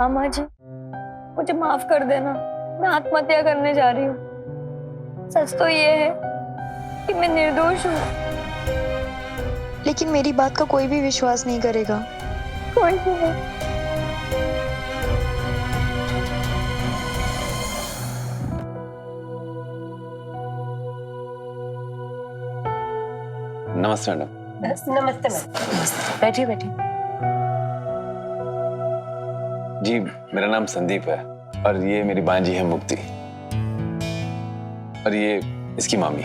मामा जी, मुझे माफ कर देना। मैं आत्महत्या करने जा रही हूँ। सच तो ये है कि मैं निर्दोष हूँ। लेकिन मेरी बात का कोई भी विश्वास नहीं करेगा। कोई नहीं। नमस्ते मैडम। नमस्ते मैम। बैठिए बैठिए। जी मेरा नाम संदीप है और ये मेरी बांजी है मुक्ति और ये इसकी मामी।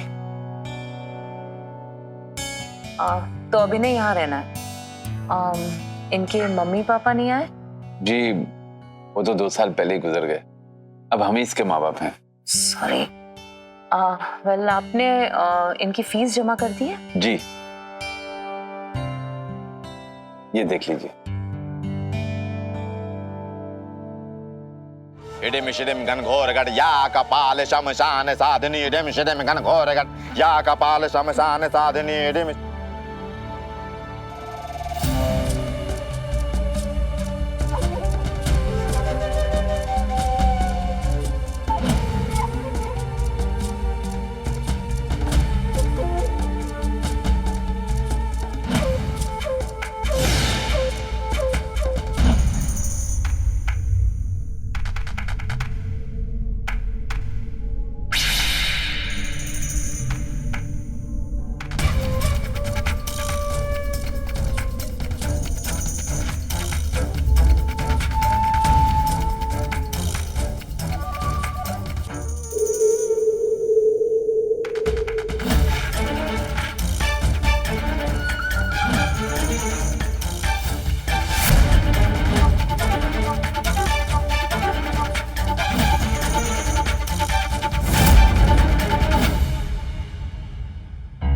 तो अभिनय यहाँ रहना है। इनके मम्मी पापा नहीं आए? जी वो तो 2 साल पहले ही गुजर गए। अब हम ही इसके माँ बाप हैं। सॉरी। वेल आपने इनकी फीस जमा कर दी है? जी ये देख लीजिए। इडिम शिडिम घनघोर गढ़ या कपाल शमशान साधनी इडिम शिडिम घनघोर गढ़ या कपाल शमशान साधनी इडिम।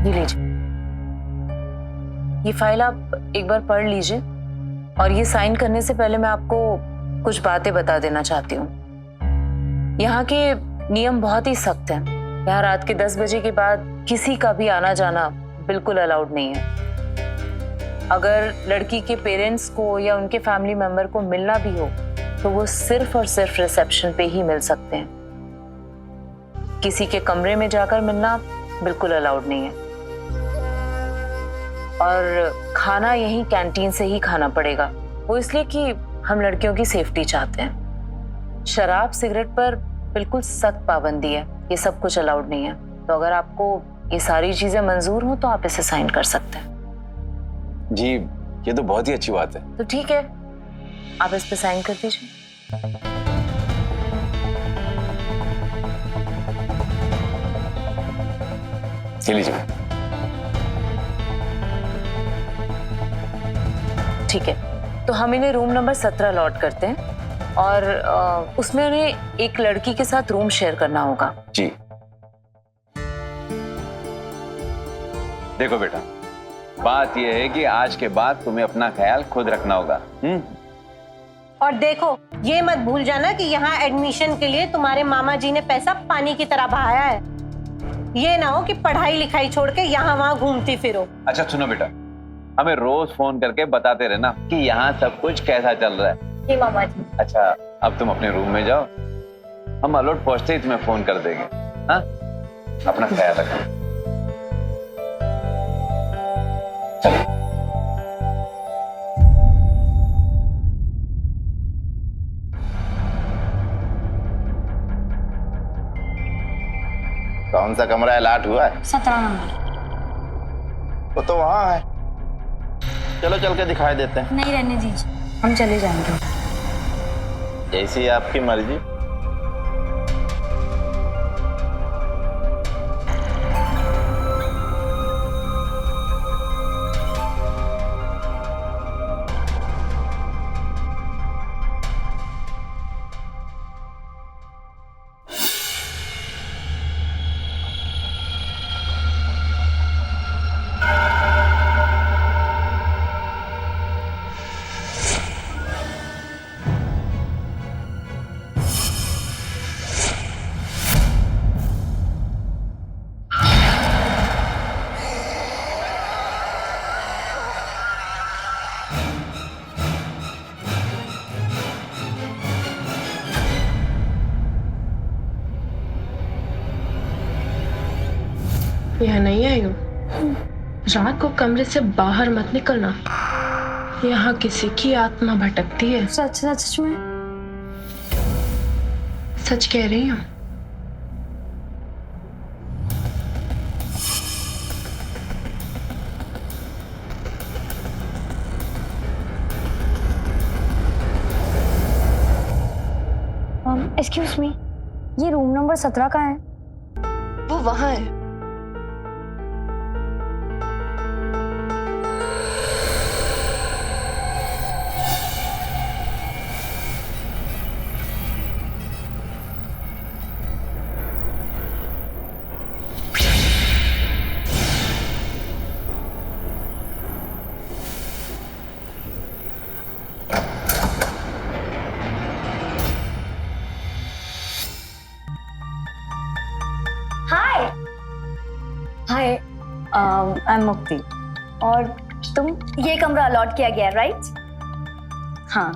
ये लीजिए। ये फाइल आप एक बार पढ़ लीजिए और ये साइन करने से पहले मैं आपको कुछ बातें बता देना चाहती हूँ। यहाँ के नियम बहुत ही सख्त हैं। यहाँ रात के 10 बजे के बाद किसी का भी आना जाना बिल्कुल अलाउड नहीं है। अगर लड़की के पेरेंट्स को या उनके फैमिली मेंबर को मिलना भी हो तो वो सिर्फ और सिर्फ रिसेप्शन पे ही मिल सकते हैं। किसी के कमरे में जाकर मिलना बिल्कुल अलाउड नहीं है। और खाना यहीं कैंटीन से ही खाना पड़ेगा। वो इसलिए कि हम लड़कियों की सेफ्टी चाहते हैं। शराब सिगरेट पर बिल्कुल सख्त पाबंदी है। ये सब कुछ अलाउड नहीं है। तो अगर आपको ये सारी चीजें मंजूर हो तो आप इसे साइन कर सकते हैं। जी ये तो बहुत ही अच्छी बात है। तो ठीक है, आप इस पे साइन कर दीजिए। ये लीजिए। ठीक है, तो हम इन्हें रूम नंबर 17 अलॉट करते हैं और उसमें उन्हें एक लड़की के साथ रूम शेयर करना होगा। जी देखो बेटा, बात यह है कि आज के बाद तुम्हें अपना ख्याल खुद रखना होगा। और देखो ये मत भूल जाना कि यहाँ एडमिशन के लिए तुम्हारे मामा जी ने पैसा पानी की तरह बहाया है। ये ना हो कि पढ़ाई लिखाई छोड़ के यहाँ वहाँ घूमती फिरो। अच्छा सुनो बेटा, हमें रोज फोन करके बताते रहना कि यहाँ सब कुछ कैसा चल रहा है। जी मामा जी। अच्छा अब तुम अपने रूम में जाओ, हम अलौट पहुंचते ही तुम्हें फोन कर देंगे। हाँ अपना ख्याल रखो। चलो। कौन सा कमरा अलाट हुआ है? 17 नंबर। वो तो वहाँ है, चलो चल के दिखाई देते हैं। नहीं रहने दीजिए, हम चले जाएंगे। जैसी आपकी मर्जी। यह नहीं आई हूँ। रात को कमरे से बाहर मत निकलना, यहाँ किसी की आत्मा भटकती है। सच सच में? सच कह रही हूँ। एक्सक्यूज मी, ये रूम नंबर 17 का है? वो वहाँ है। हाय हाय, आई एम मुक्ति। और तुम? ये कमरा अलॉट किया गया, राइट? हाँ।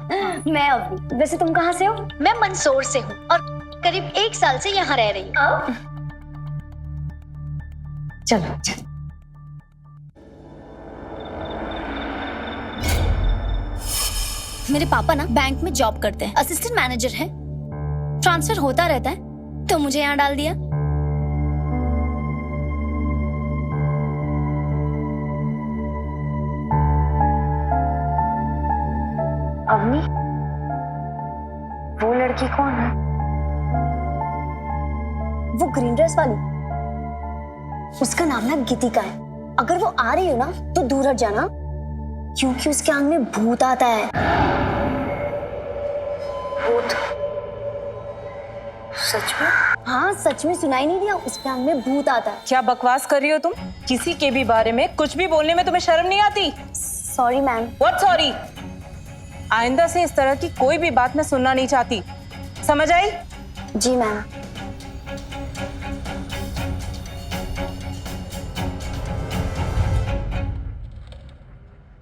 मैं अवनी। वैसे तुम कहाँ से हो? मैं मंदसौर से हूँ और करीब 1 साल से यहाँ रह रही हूँ। चलो चलो। मेरे पापा ना बैंक में जॉब करते हैं, असिस्टेंट मैनेजर हैं। ट्रांसफर होता रहता है तो मुझे यहाँ डाल दिया। अवनी, वो लड़की कौन है? वो ग्रीन ड्रेस वाली, उसका नाम ना गीतिका है। अगर वो आ रही हो ना तो दूर हट जाना, क्योंकि उसके आंख में भूत आता है। भूत? सच में? हाँ सच में, सुनाई नहीं दिया? उसके आंख में भूत आता है। क्या बकवास कर रही हो तुम? किसी के भी बारे में कुछ भी बोलने में तुम्हें शर्म नहीं आती? Sorry ma'am. What sorry? आइंदा से इस तरह की कोई भी बात मैं सुनना नहीं चाहती, समझ आई? जी मैम।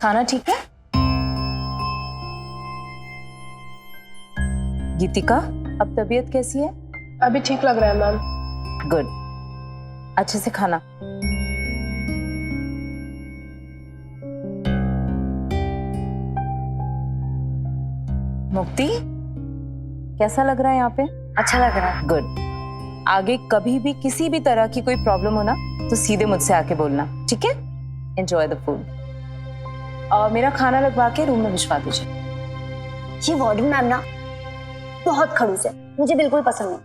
खाना ठीक है? गीतिका, अब तबीयत कैसी है? अभी ठीक लग रहा है मैम। गुड, अच्छे से खाना। मुक्ति, कैसा लग रहा है यहाँ पे? अच्छा लग रहा है। गुड। आगे कभी भी किसी भी तरह की कोई प्रॉब्लम हो ना तो सीधे मुझसे आके बोलना, ठीक है? Enjoy the food. और मेरा खाना लगवा के रूम में भिजवा दीजिए। ये वार्डन मैम ना बहुत खड़ूस है, मुझे बिल्कुल पसंद नहीं।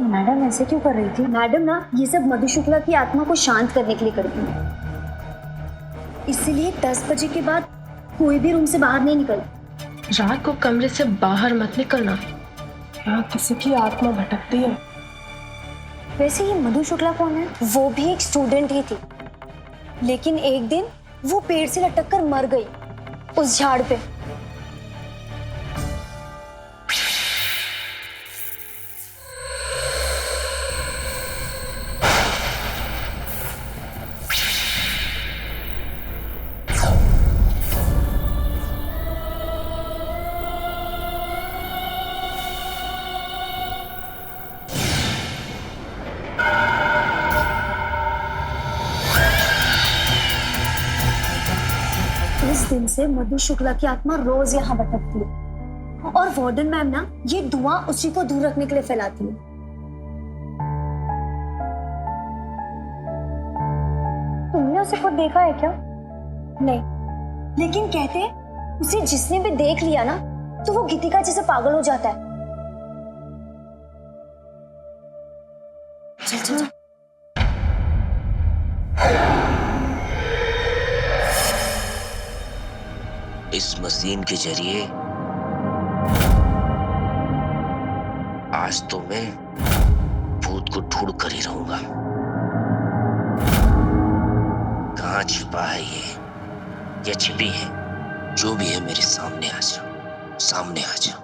मैडम ऐसे क्यों कर रही थी? मैडम ना ये सब मधु शुक्ला की आत्मा को शांत करने के लिए करती है, इसलिए 10 बजे के बाद कोई भी रूम से बाहर नहीं निकलता। रात को कमरे से बाहर मत निकलना, यहाँ किसी की आत्मा भटकती है। वैसे ये मधु शुक्ला कौन है? वो भी एक स्टूडेंट ही थी, लेकिन एक दिन वो पेड़ से लटक कर मर गई उस झाड़ पे। इस दिन से मधु शुक्ला की आत्मा रोज यहाँ भटकती है और वार्डन मैम ना ये धुआं उसी को दूर रखने के लिए फैलाती है। तुमने उसे खुद देखा है क्या? नहीं, लेकिन कहते हैं उसे जिसने भी देख लिया ना तो वो गीतिका जैसे पागल हो जाता है। चल चल। इस मशीन के जरिए आज तो मैं भूत को ढूंढ कर ही रहूंगा। कहाँ छिपा है ये या छिपी है, जो भी है मेरे सामने आ जा, सामने आ जा।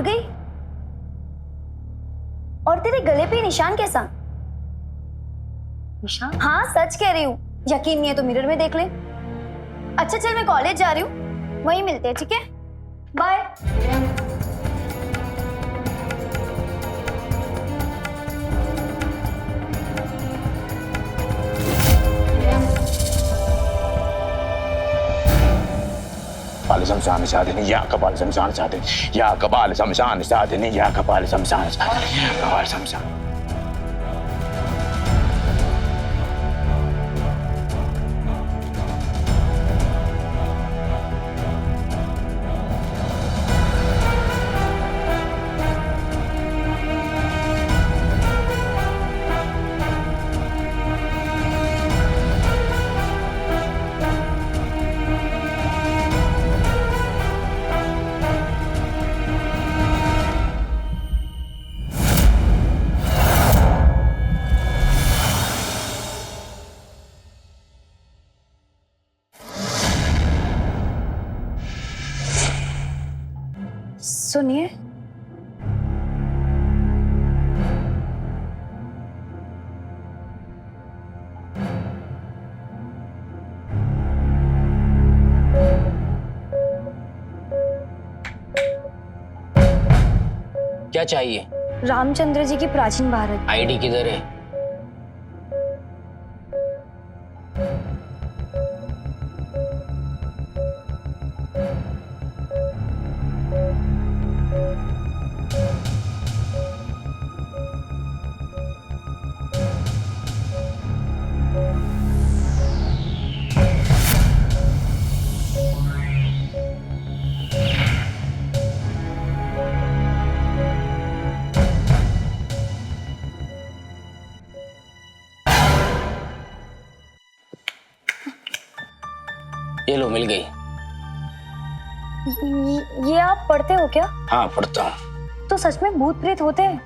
गई? और तेरे गले पे निशान कैसा? निशान? हाँ सच कह रही हूँ, यकीन नहीं है तो मिरर में देख ले। अच्छा चल मैं कॉलेज जा रही हूँ, वहीं मिलते हैं, ठीक है? बाय। कपाल शमशान साधिनी या कपाल शमशान साधिनी या कपाल शमशान साधिनी या कपाल शमशान साधिनी या कपाल शमशान। सुनिए, क्या चाहिए? रामचंद्र जी की प्राचीन भारत। आईडी किधर है? ये लो, मिल गई। ये आप पढ़ते हो क्या? हाँ, पढ़ता हूँ। तो सच में भूत प्रेत होते हैं?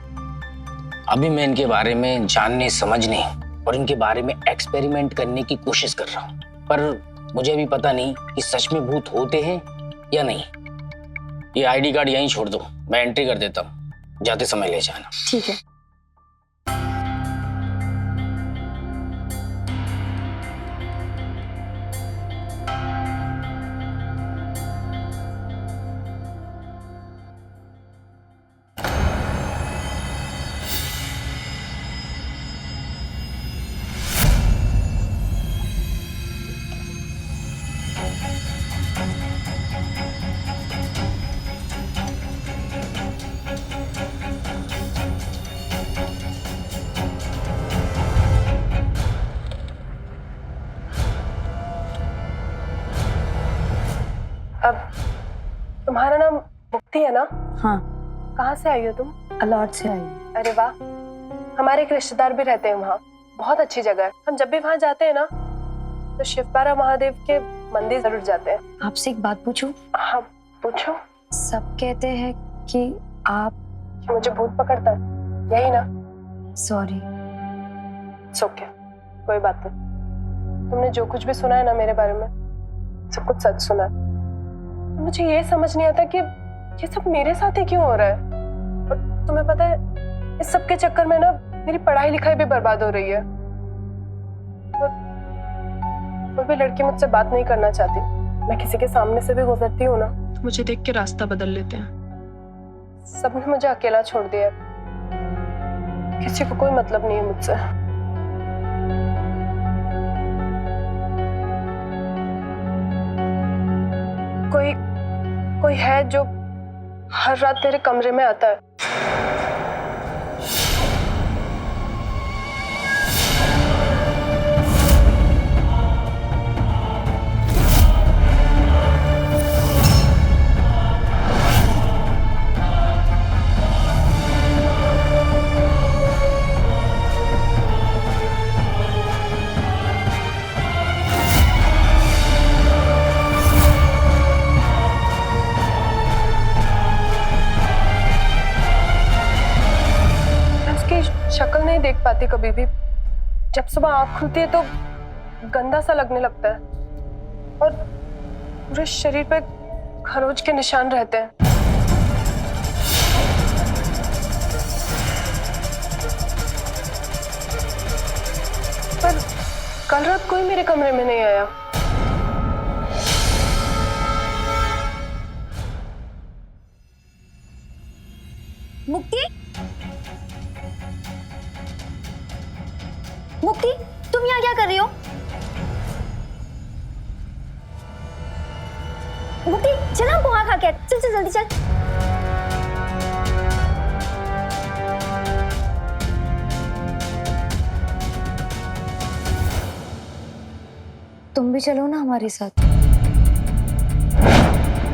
अभी मैं इनके बारे में जानने, समझने और इनके बारे में एक्सपेरिमेंट करने की कोशिश कर रहा हूँ, पर मुझे अभी पता नहीं कि सच में भूत होते हैं या नहीं। ये आईडी कार्ड यहीं छोड़ दो, मैं एंट्री कर देता हूँ, जाते समय ले जाना। ठीक है। अब तुम्हारा नाम मुक्ति है ना? हाँ, कहाँ से आई हो तुम? अलॉट से आई। अरे वाह, हमारे एक रिश्तेदार भी रहते हैं वहाँ, बहुत अच्छी जगह है। हम जब भी वहाँ जाते हैं ना तो शिवपारा महादेव के मंदिर जरूर जाते हैं। आपसे एक बात पूछूं? हाँ पूछो। सब कहते हैं कि आप कि मुझे भूत पकड़ता है, यही ना? सॉरी। ओके, कोई बात नहीं। तुमने जो कुछ भी सुना है ना मेरे बारे में, सब कुछ सच सुना है। मुझे ये समझ नहीं आता कि ये सब मेरे साथ ही क्यों हो रहा है। और तुम्हें पता है, इस सब के चक्कर में ना मेरी पढ़ाई लिखाई भी बर्बाद हो रही है। और कोई भी लड़की मुझसे बात नहीं करना चाहती। मैं किसी के सामने से भी गुजरती हूँ ना, मुझे देख के रास्ता बदल लेते हैं। सबने मुझे अकेला छोड़ दिया। किसी को कोई मतलब नहीं है मुझसे। कोई है जो हर रात तेरे कमरे में आता है। शक्ल नहीं देख पाती कभी भी। जब सुबह आँख खुलती है तो गंदा सा लगने लगता है और पूरे शरीर पे खरोच के निशान रहते हैं। कल रात कोई मेरे कमरे में नहीं आया। मुक्ति, मुक्ति, तुम यहाँ क्या कर रही हो? मुक्ति, चल हम पोहा खा के आते। चल चल जल्दी चल। तुम भी चलो ना हमारे साथ।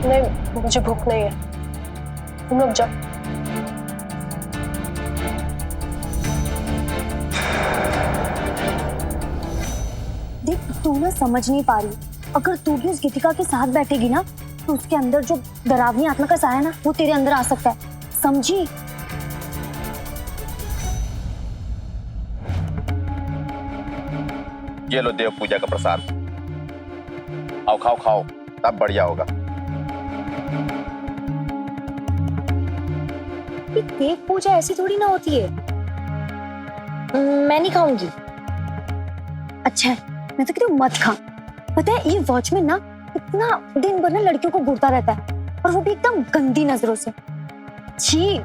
नहीं, मुझे भूख नहीं है, तुम लोग जाओ। देख, तू ना समझ नहीं पा रही। अगर तू भी उस गीतिका के साथ बैठेगी ना तो उसके अंदर जो डरावनी आत्मा का साया है ना वो तेरे अंदर आ सकता है, समझी? ये लो देव पूजा का प्रसाद, आओ खाओ खाओ, तब बढ़िया होगा। ये देव पूजा ऐसी थोड़ी ना होती है। मैं नहीं खाऊंगी। अच्छा है, मैं तो कहती हूँ मत खा। पता है ये वॉचमैन ना इतना दिन भर ना लड़कियों को घूरता रहता है, और वो भी एकदम गंदी नजरों से। छी।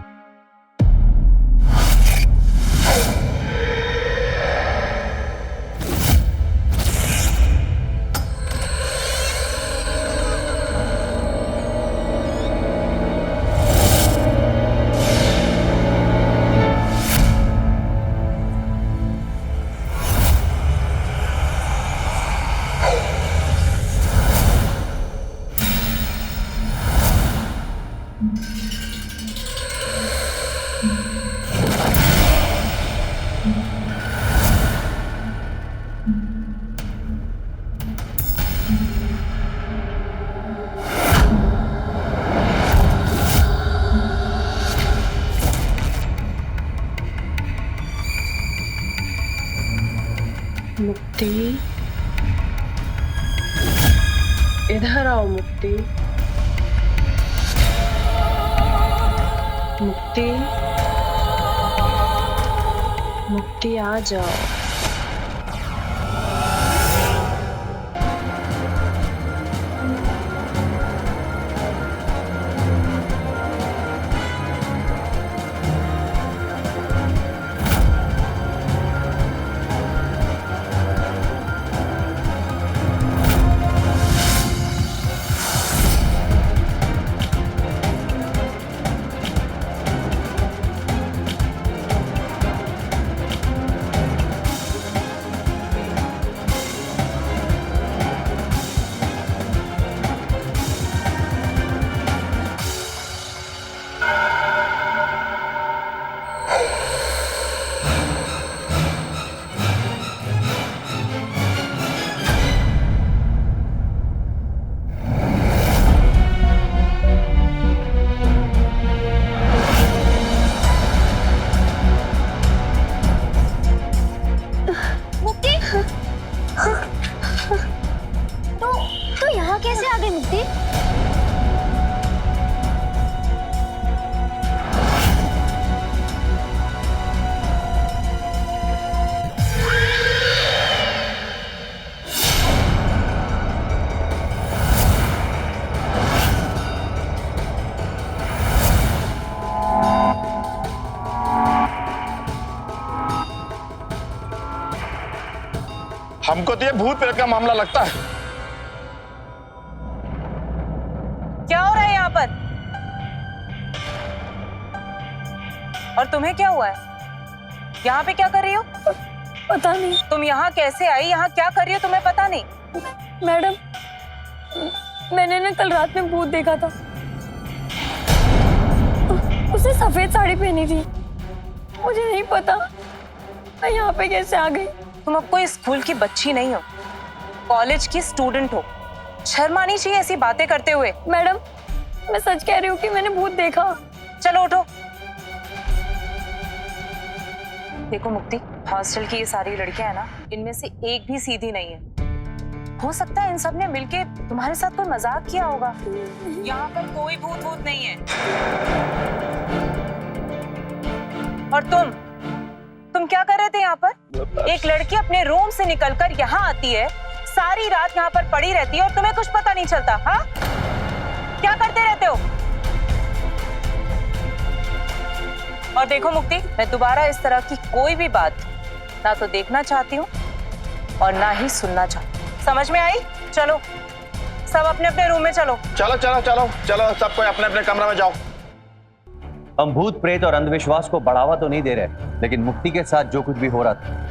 मुक्ति, इधर आओ मुक्ति। मुक्ति, मुक्ति आ जाओ। तो यहाँ कैसे आ गई मुक्ति? हमको तो ये भूत प्रेत का मामला लगता है। क्या हो रहा है यहाँ पर? और तुम्हें क्या हुआ है? यहाँ पे क्या कर रही हो? पता नहीं। तुम यहाँ कैसे आई? यहाँ क्या कर रही हो तुम्हें पता नहीं? मैडम, मैंने ना कल रात में भूत देखा था। उसने सफेद साड़ी पहनी थी। मुझे नहीं पता मैं यहाँ पे कैसे आ गई। तुम अब कोई स्कूल की बच्ची नहीं हो, कॉलेज की स्टूडेंट हो। शर्म आनी चाहिए ऐसी बातें करते हुए। मैडम, मैं सच कह रही हूँ कि मैंने भूत देखा। चलो उठो। देखो मुक्ति, हॉस्टल की ये सारी लड़कियां है ना, इनमें से एक भी सीधी नहीं है। हो सकता है इन सब ने मिलके तुम्हारे साथ कोई मजाक किया होगा। यहाँ पर कोई भूत वूत नहीं है। और तुम क्या कर रहे थे यहाँ पर? एक लड़की अपने रूम से निकलकर यहाँ आती है, सारी रात यहाँ पर पड़ी रहती है और तुम्हें कुछ पता नहीं चलता। हाँ, क्या करते रहते हो? और देखो मुक्ति, मैं दोबारा इस तरह की कोई भी बात ना तो देखना चाहती हूँ और ना ही सुनना चाहती हूँ। समझ में आई? चलो सब अपने अपने रूम में चलो। चलो चलो चलो चलो, सब कोई अपने अपने कमरे में जाओ। हम भूत प्रेत और अंधविश्वास को बढ़ावा तो नहीं दे रहे, लेकिन मुक्ति के साथ जो कुछ भी हो रहा था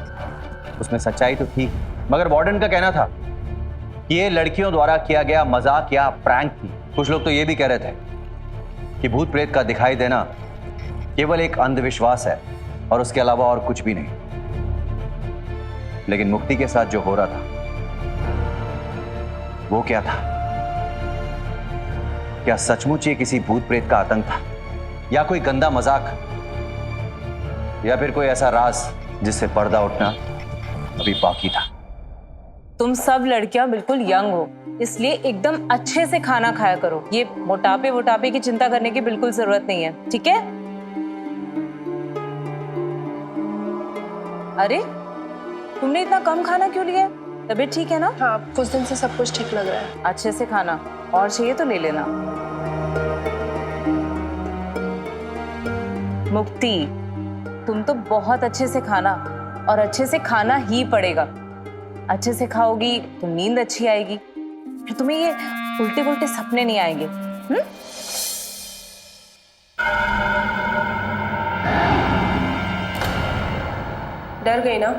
उसमें सच्चाई तो थी। मगर वार्डन का कहना था कि ये लड़कियों द्वारा किया गया मजाक या प्रैंक थी। कुछ लोग तो ये भी कह रहे थे कि भूत प्रेत का दिखाई देना केवल एक अंधविश्वास है और उसके अलावा और कुछ भी नहीं। लेकिन मुक्ति के साथ जो हो रहा था वो क्या था? क्या सचमुच ये किसी भूत प्रेत का आतंक था, या कोई गंदा मजाक, या फिर कोई ऐसा राज जिससे पर्दा उठना अभी बाकी था? तुम सब लड़कियां बिल्कुल यंग हो, इसलिए एकदम अच्छे से खाना खाया करो। ये मोटापे की चिंता करने की बिल्कुल जरूरत नहीं है, ठीक है? अरे तुमने इतना कम खाना क्यों लिया? तबीयत ठीक है ना? हाँ, कुछ दिन से सब कुछ ठीक लग रहा है। अच्छे से खाना, और चाहिए तो ले लेना। मुक्ति, तुम तो बहुत अच्छे से खाना, और अच्छे से खाना ही पड़ेगा। अच्छे से खाओगी तो नींद अच्छी आएगी, फिर तुम्हें ये उल्टे पुल्टे सपने नहीं आएंगे। डर गई ना?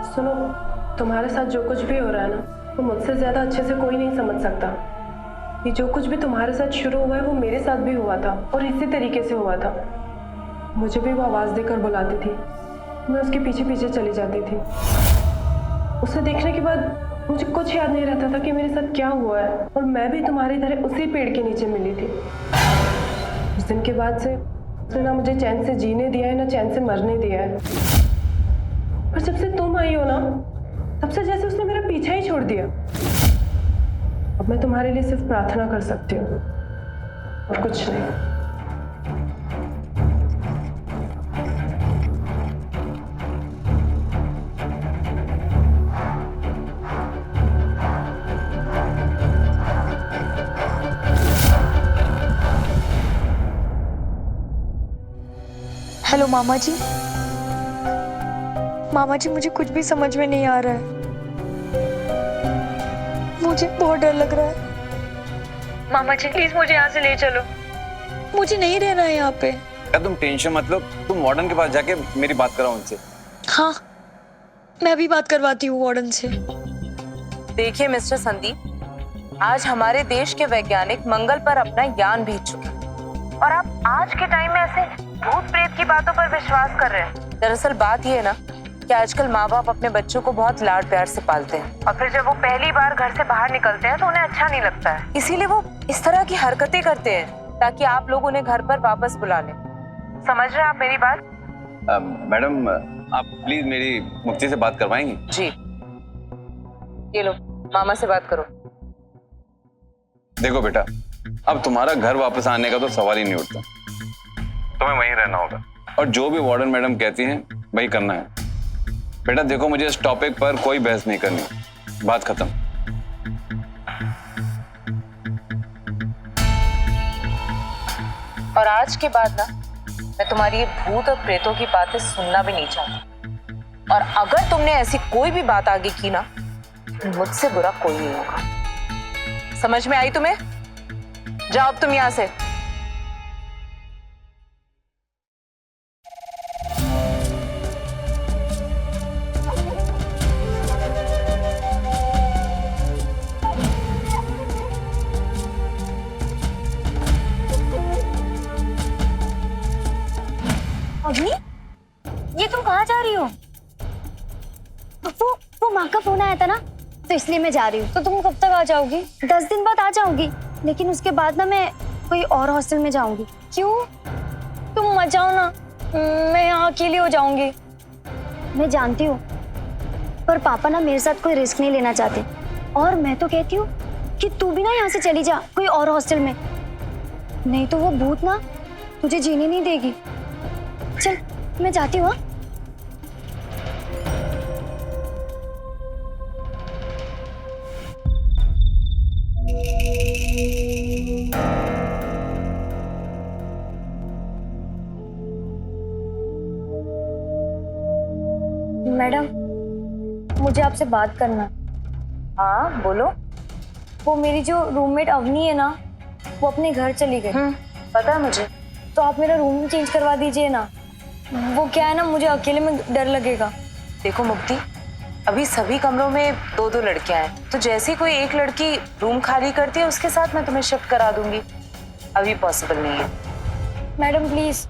सुनो, तुम्हारे साथ जो कुछ भी हो रहा है ना, वो मुझसे ज्यादा अच्छे से कोई नहीं समझ सकता। ये जो कुछ भी तुम्हारे साथ शुरू हुआ है वो मेरे साथ भी हुआ था, और इसी तरीके से हुआ था। मुझे भी वो आवाज देकर बुलाती थी, मैं उसके पीछे पीछे चली जाती थी। उसे देखने के बाद मुझे कुछ याद नहीं रहता था कि मेरे साथ क्या हुआ है, और मैं भी तुम्हारी तरह उसी पेड़ के नीचे मिली थी। उस दिन के बाद से उसने ना मुझे चैन से जीने दिया है, ना चैन से मरने दिया है। पर जब से तुम आई हो ना, तब से जैसे उसने मेरा पीछा ही छोड़ दिया। अब मैं तुम्हारे लिए सिर्फ प्रार्थना कर सकती हूँ, और कुछ नहीं। हेलो मामा जी। मामा जी, मुझे कुछ भी समझ में नहीं आ रहा है। मुझे बहुत डर लग रहा है। मामा जी प्लीज मुझे यहाँ से ले चलो, मुझे नहीं रहना है यहाँ पे। क्या तुम टेंशन मत लो, तुम वार्डन के पास जाके मेरी बात कराओ उनसे। हाँ, मैं भी बात करवाती हूँ वार्डन से। देखिए मिस्टर संदीप, आज हमारे देश के वैज्ञानिक मंगल पर अपना यान भेज चुके हैं, और आप आज के टाइम में ऐसे भूत प्रेत की बातों पर विश्वास कर रहे हैं। दरअसल बात ये है ना कि आजकल माँ बाप अपने बच्चों को बहुत लाड प्यार से पालते हैं, और फिर जब वो पहली बार घर से बाहर निकलते हैं तो उन्हें अच्छा नहीं लगता है, इसीलिए वो इस तरह की हरकतें करते हैं ताकि आप लोग उन्हें घर पर वापस बुला लें। समझ रहे हैं आप मेरी बात? मैडम, आप प्लीज मेरी मुक्ति से बात करवाएंगी? जी, ये लो मामा से बात करो। देखो बेटा, अब तुम्हारा घर वापस आने का तो सवाल ही नहीं उठता, तुम्हें वहीं रहना होगा, और जो भी वार्डन मैडम कहती हैं वही करना है। बेटा देखो, मुझे इस टॉपिक पर कोई बहस नहीं करनी, बात खत्म। और आज के बाद ना मैं तुम्हारी ये भूत और प्रेतों की बातें सुनना भी नहीं चाहती, और अगर तुमने ऐसी कोई भी बात आगे की ना, मुझसे बुरा कोई नहीं होगा। समझ में आई तुम्हें? जाओ अब तुम यहां से। अग्नि, ये तुम कहाँ जा रही हो? वो माँ का फोन आया था ना, तो इसलिए मैं जा रही हूँ। तो तुम कब तक आ जाओगी? 10 दिन बाद आ जाऊंगी, लेकिन उसके बाद ना मैं कोई और हॉस्टल में जाऊंगी। क्यों? तुम मत जाओ ना, मैं यहाँ अकेली हो जाऊंगी। मैं जानती हूँ, पर पापा ना मेरे साथ कोई रिस्क नहीं लेना चाहते, और मैं तो कहती हूँ कि तू भी ना यहाँ से चली जा कोई और हॉस्टल में। नहीं तो वो भूत ना तुझे जीने नहीं देगी। चल मैं जाती हूँ। हाँ? मैडम, मुझे आपसे बात करना है। हाँ बोलो। वो मेरी जो रूममेट अवनी है ना, वो अपने घर चली गई। पता है मुझे। तो आप मेरा रूम चेंज करवा दीजिए ना। वो क्या है ना, मुझे अकेले में डर लगेगा। देखो मुक्ति, अभी सभी कमरों में 2-2 लड़कियां हैं, तो जैसे ही कोई एक लड़की रूम खाली करती है उसके साथ मैं तुम्हें शिफ्ट करा दूंगी। अभी पॉसिबल नहीं है। Madam please.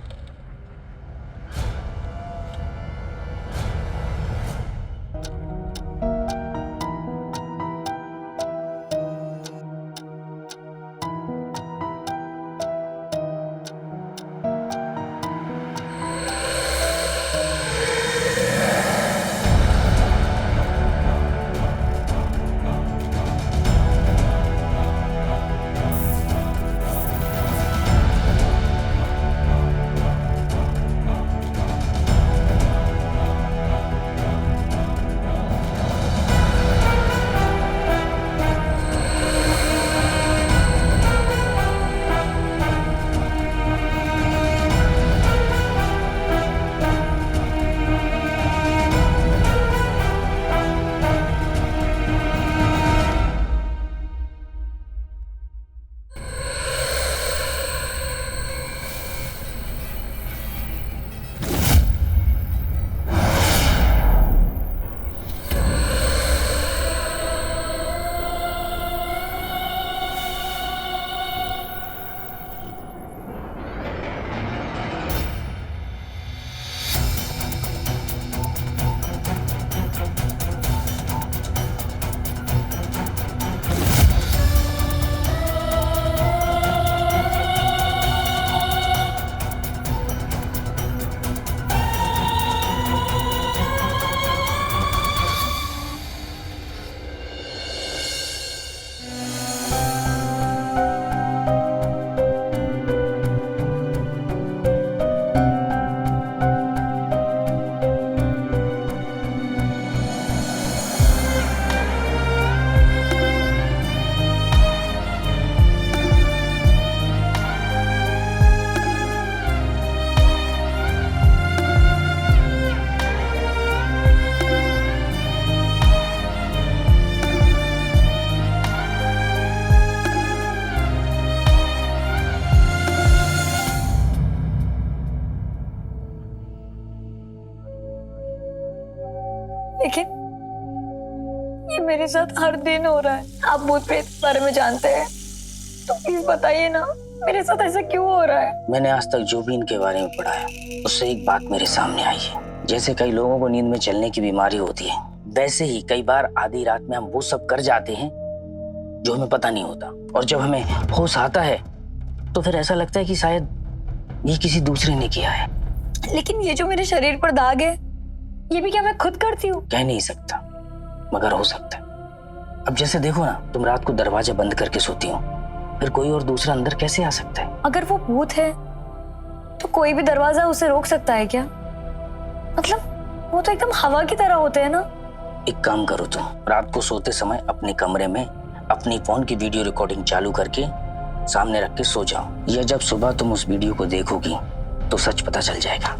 लेकिन ये मेरे साथ हर दिन हो रहा है। आप भूत प्रेत के बारे में जानते हैं, तो प्लीज बताइए ना, मेरे साथ ऐसा क्यों हो रहा है? मैंने आज तक जो भी इनके बारे में पढ़ा है उससे एक बात मेरे सामने आई है। जैसे कई लोगों को नींद में चलने की बीमारी होती है, वैसे ही कई बार आधी रात में हम वो सब कर जाते हैं जो हमें पता नहीं होता, और जब हमें होश आता है तो फिर ऐसा लगता है कि शायद ये किसी दूसरे ने किया है। लेकिन ये जो मेरे शरीर पर दाग है, ये भी क्या मैं खुद करती हूँ? कह नहीं सकता, मगर हो सकता है। अब जैसे देखो ना, तुम रात को दरवाजा बंद करके सोती हो, फिर कोई और दूसरा अंदर कैसे आ सकता है? अगर वो भूत है तो कोई भी दरवाजा उसे रोक सकता है क्या? मतलब वो तो एकदम हवा की तरह होते हैं ना। एक काम करो, तुम रात को सोते समय अपने कमरे में अपनी फोन की वीडियो रिकॉर्डिंग चालू करके सामने रख के सो जाओ, या जब सुबह तुम उस वीडियो को देखोगी तो सच पता चल जाएगा।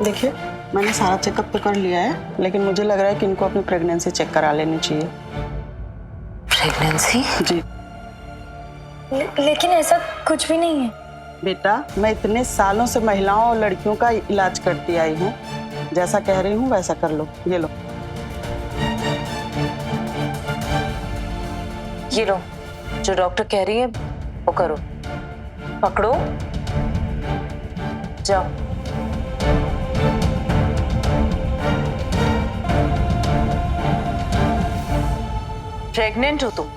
देखिए, मैंने सारा चेकअप तो कर लिया है, लेकिन मुझे लग रहा है कि इनको अपनी प्रेगनेंसी चेक करा लेनी चाहिए। प्रेगनेंसी? जी लेकिन ऐसा कुछ भी नहीं है। बेटा, मैं इतने सालों से महिलाओं और लड़कियों का इलाज करती आई हूँ। जैसा कह रही हूँ वैसा कर लो। ये लो। ये लो, जो डॉक्टर कह रही है वो करो। पकड़ो, जाओ। प्रेग्नेंट हो तुम?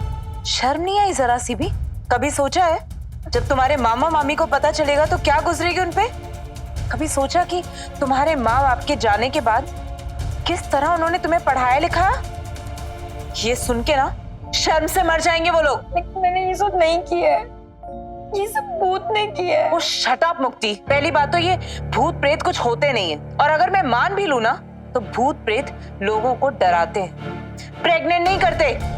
शर्म नहीं आई जरा सी भी? कभी सोचा है जब तुम्हारे मामा मामी को पता चलेगा तो क्या गुजरेगी उनपे? कभी सोचा कि तुम्हारे माँ बाप के जाने के बाद किस तरह उन्होंने तुम्हें पढ़ाया लिखाया? ये सुन के ना शर्म से मर जाएंगे वो लोग। लेकिन मैंने ये सब नहीं किया है, ये सब भूत ने किया है। वो शट अप मुक्ति। पहली बात तो ये भूत प्रेत कुछ होते नहीं है, और अगर मैं मान भी लूं ना तो भूत प्रेत लोगों को डराते हैं, प्रेग्नेंट नहीं करते।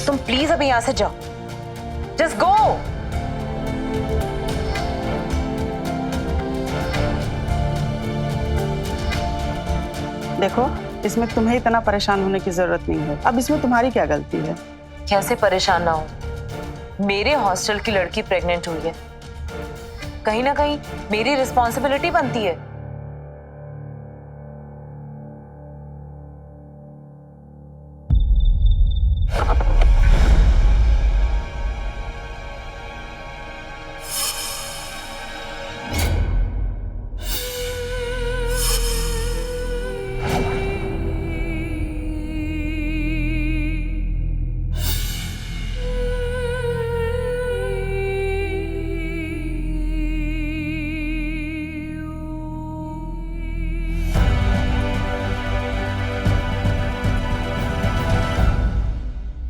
तुम प्लीज अभी यहां से जाओ। Just go. देखो, इसमें तुम्हें इतना परेशान होने की जरूरत नहीं है। अब इसमें तुम्हारी क्या गलती है? कैसे परेशान ना हो? मेरे हॉस्टल की लड़की प्रेग्नेंट हुई है, कहीं ना कहीं मेरी रिस्पॉन्सिबिलिटी बनती है।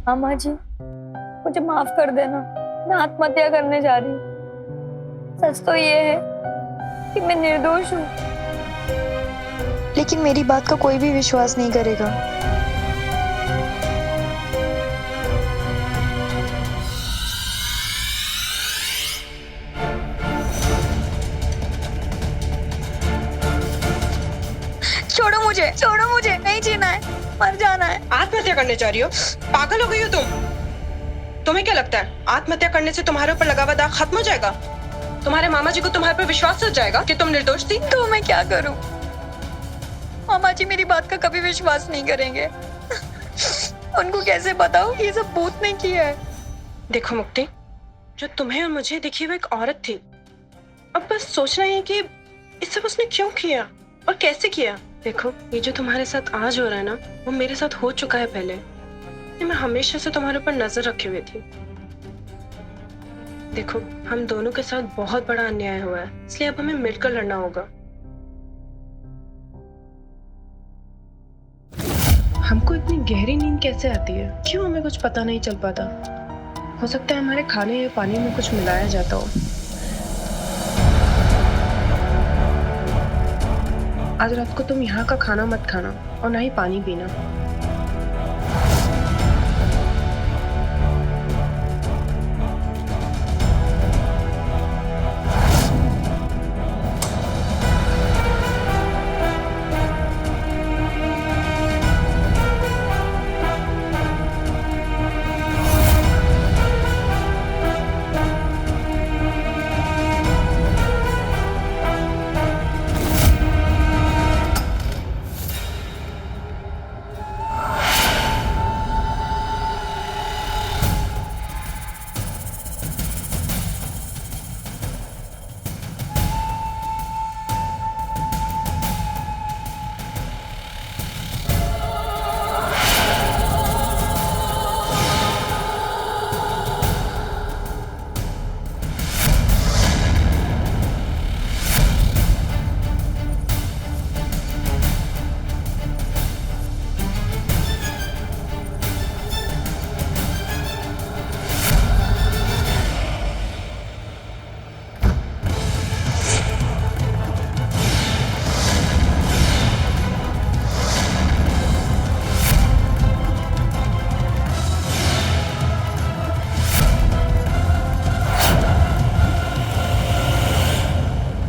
मामा जी, मुझे माफ कर देना। मैं आत्महत्या करने जा रही हूँ। सच तो ये है कि मैं निर्दोष हूँ, लेकिन मेरी बात का कोई भी विश्वास नहीं करेगा। छोड़ो मुझे, नहीं जीना है, मर जाना है। आत्महत्या करने जा रही हो? पागल हो गई हो तुम? तुम्हें क्या लगता है आत्महत्या करने से तुम्हारे ऊपर लगा हुआ दाग खत्म हो जाएगा? तुम्हारे मामा जी को तुम्हारे पर विश्वास हो जाएगा कि तुम निर्दोष थी? तो मैं क्या करूं? मामा जी मेरी बात का कभी विश्वास नहीं करेंगे। उनको कैसे बताऊं ये सब भूत ने किया है? देखो मुक्ति, जो तुम्हें और मुझे दिखी वो एक औरत थी। अब बस सोचना है कि ये सब उसने क्यों किया और कैसे किया। देखो, ये जो तुम्हारे साथ आज हो रहा है ना, वो मेरे साथ हो चुका है पहले। मैं हमेशा से तुम्हारे ऊपर नजर रखे हुए थी। देखो, हम दोनों के साथ बहुत बड़ा अन्याय हुआ है, इसलिए अब हमें मिलकर लड़ना होगा। हमको इतनी गहरी नींद कैसे आती है? क्यों हमें कुछ पता नहीं चल पाता? हो सकता है हमारे खाने या पानी में कुछ मिलाया जाता हो। आज रात को तुम यहाँ का खाना मत खाना और ना ही पानी पीना।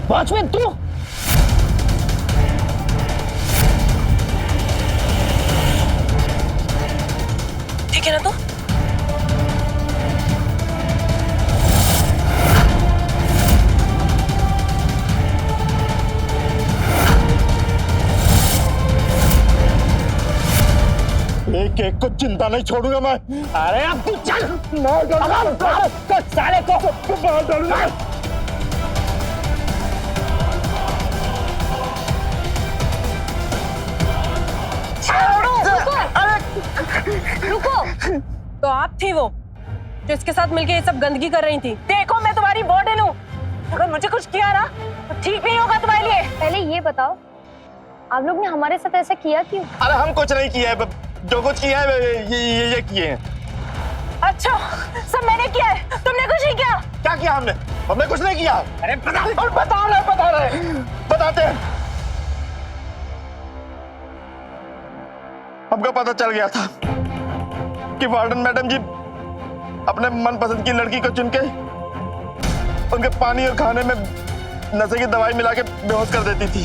वॉचमैन तू? ठीक है ना तू? एक एक को चिंता नहीं छोड़ूंगा मैं। अरे अब तू चल, तो साले को मार डालूंगा। रुको। तो आप थी वो जो इसके साथ मिलके ये सब गंदगी कर रही थी? देखो मैं तुम्हारी वार्डन हूँ, अगर मुझे कुछ किया ना तो ठीक नहीं होगा तुम्हारे लिए। पहले ये बताओ, आप लोग ने हमारे साथ ऐसा किया क्यों? अरे हम कुछ नहीं किया है, जो कुछ किया है ये किए हैं। अच्छा, सब मैंने किया है, तुमने कुछ नहीं किया? क्या किया हमने? हमने कुछ नहीं किया। अरे बता रहे बताते हैं। हमको पता चल गया था कि वार्डन मैडम जी अपने मनपसंद की लड़की को चुन के उनके पानी और खाने में नशे की दवाई मिला के बेहोश कर देती थी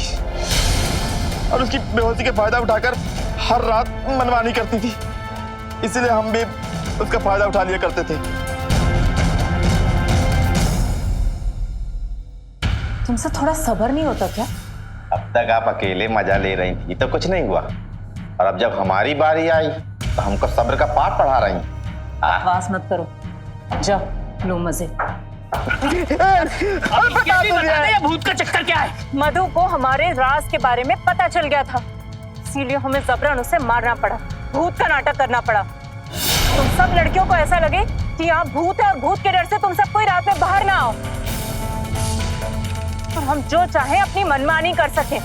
और उसकी बेहोशी के फायदा उठाकर हर रात मनमानी करती थी। इसीलिए हम भी उसका फायदा उठा लिया करते थे। तुमसे थोड़ा सब्र नहीं होता क्या? अब तक आप अकेले मजा ले रही थी तो कुछ नहीं हुआ, और अब जब हमारी बारी आई तो हमको सब्र का पाठ पढ़ा रही। बकवास मत करो, जाओ लो मजे। भूत का चक्कर क्या है? मधु को हमारे राज के बारे में पता चल गया था, इसीलिए हमें जबरन उसे मारना पड़ा, भूत का नाटक करना पड़ा। तुम सब लड़कियों को ऐसा लगे कि यहाँ भूत है और भूत के डर से तुम सब कोई रात में बाहर ना आओ और हम जो चाहे अपनी मनमानी कर सके,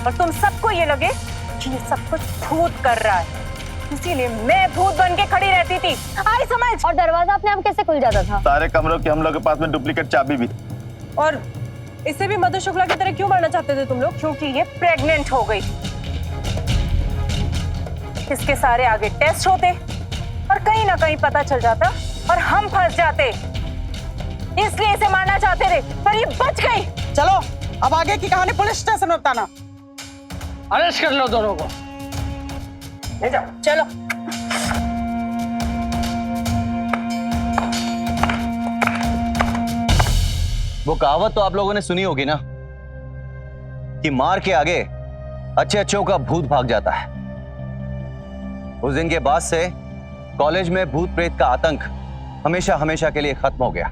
और तुम सबको ये लगे कि ये सब कुछ भूत कर रहा है, इसीलिए मैं भूत बन के खड़ी रहती थी। आई समझ? और दरवाजा अपने आप कैसे खुल जाता था? सारे कमरों की हम लोग के पास में डुप्लीकेट चाबी भी। और इसे भी मधु शुक्ला की तरह क्यों मारना चाहते थे तुम लोग? क्योंकि ये प्रेग्नेंट हो गई। इसके सारे आगे टेस्ट होते और कहीं ना कहीं पता चल जाता और हम फंस जाते, इसलिए इसे मारना चाहते थे, पर ये बच गई। चलो अब आगे की कहानी पुलिस स्टेशन में बताना। अरेस्ट कर लो दोनों को। ले जाओ। चलो। वो कहावत तो आप लोगों ने सुनी होगी ना कि मार के आगे अच्छे अच्छों का भूत भाग जाता है। उस दिन के बाद से कॉलेज में भूत प्रेत का आतंक हमेशा हमेशा के लिए खत्म हो गया।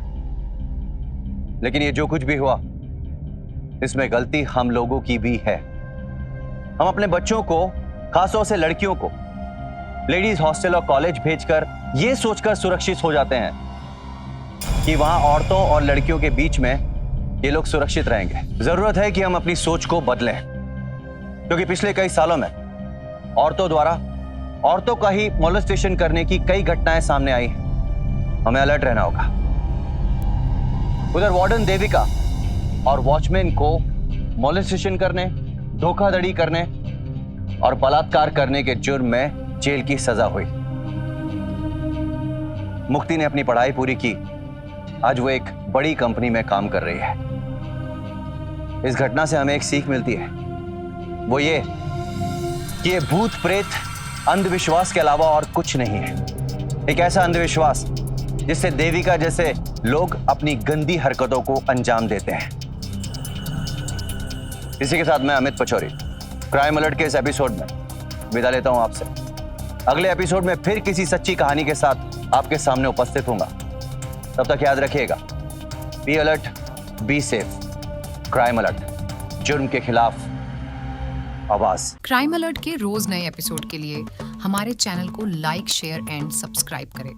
लेकिन ये जो कुछ भी हुआ इसमें गलती हम लोगों की भी है। हम अपने बच्चों को, खासतौर से लड़कियों को, लेडीज हॉस्टल और कॉलेज भेजकर ये सोचकर सुरक्षित हो जाते हैं कि वहां औरतों और लड़कियों के बीच में ये लोग सुरक्षित रहेंगे। जरूरत है कि हम अपनी सोच को बदलें, क्योंकि पिछले कई सालों में औरतों द्वारा औरतों का ही मोलेस्टेशन करने की कई घटनाएं सामने आई हैं। हमें अलर्ट रहना होगा। उधर वार्डन देविका और वॉचमैन को मोलेस्टेशन करने, धोखाधड़ी करने और बलात्कार करने के जुर्म में जेल की सजा हुई। मुक्ति ने अपनी पढ़ाई पूरी की, आज वो एक बड़ी कंपनी में काम कर रही है। इस घटना से हमें एक सीख मिलती है, वो ये कि ये भूत प्रेत अंधविश्वास के अलावा और कुछ नहीं है। एक ऐसा अंधविश्वास जिससे देविका जैसे लोग अपनी गंदी हरकतों को अंजाम देते हैं। इसी के साथ मैं अमित पचौरी क्राइम अलर्ट के इस एपिसोड में विदा लेता हूं आपसे। अगले एपिसोड में फिर किसी सच्ची कहानी के साथ आपके सामने उपस्थित होऊंगा। तब तक याद रखिएगा, be alert, be safe. Crime alert, जुर्म के खिलाफ आवाज। क्राइम अलर्ट के रोज नए एपिसोड के लिए हमारे चैनल को लाइक, शेयर एंड सब्सक्राइब करें।